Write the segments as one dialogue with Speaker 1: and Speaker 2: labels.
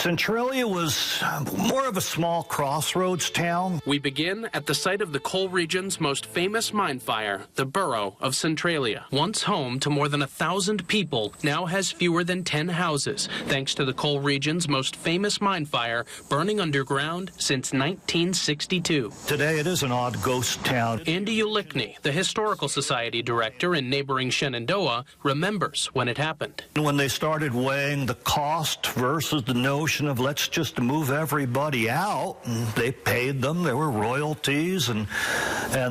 Speaker 1: Centralia was more of a small crossroads town.
Speaker 2: We begin at the site of the coal region's most famous mine fire, the borough of Centralia. Once home to more than 1,000 people, now has fewer than 10 houses, thanks to the coal region's most famous mine fire burning underground since 1962.
Speaker 1: Today it is an odd ghost town.
Speaker 2: Andy Ulickney, the Historical Society director in neighboring Shenandoah, remembers when it happened.
Speaker 1: When they started weighing the cost versus the notion of let's just move everybody out, and they paid them, there were royalties, and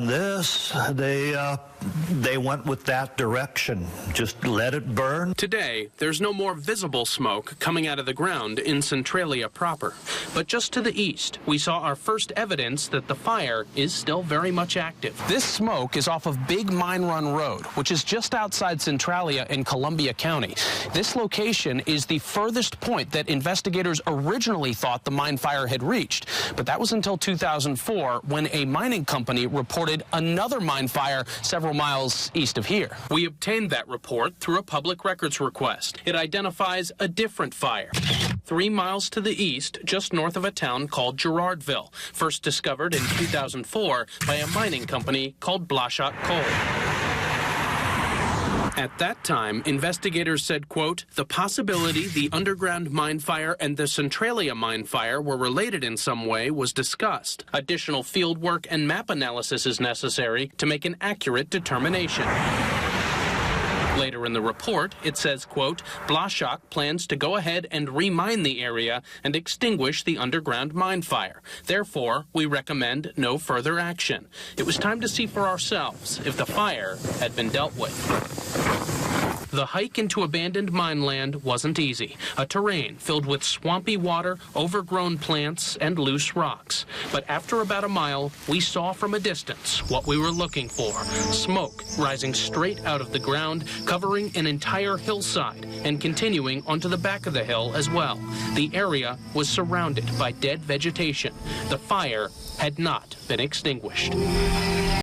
Speaker 1: this, they went with that direction. Just let it burn.
Speaker 2: Today, there's no more visible smoke coming out of the ground in Centralia proper. But just to the east, we saw our first evidence that the fire is still very much active. This smoke is off of Big Mine Run Road, which is just outside Centralia in Columbia County. This location is the furthest point that investigators originally thought the mine fire had reached. But that was until 2004, when a mining company reported another mine fire several miles east of here. We obtained that report through a public records request. It identifies a different fire 3 miles to the east, just north of a town called Girardville, first discovered in 2004 by a mining company called Blashock Coal. At that time, investigators said, quote, the possibility the underground mine fire and the Centralia mine fire were related in some way was discussed. Additional field work and map analysis is necessary to make an accurate determination. Later in the report, it says, quote, Blashock plans to go ahead and remine the area and extinguish the underground mine fire. Therefore, we recommend no further action. It was time to see for ourselves if the fire had been dealt with. The hike into abandoned mine land wasn't easy, a terrain filled with swampy water, overgrown plants, and loose rocks. But after about a mile, we saw from a distance what we were looking for, smoke rising straight out of the ground, covering an entire hillside and continuing onto the back of the hill as well. The area was surrounded by dead vegetation. The fire had not been extinguished.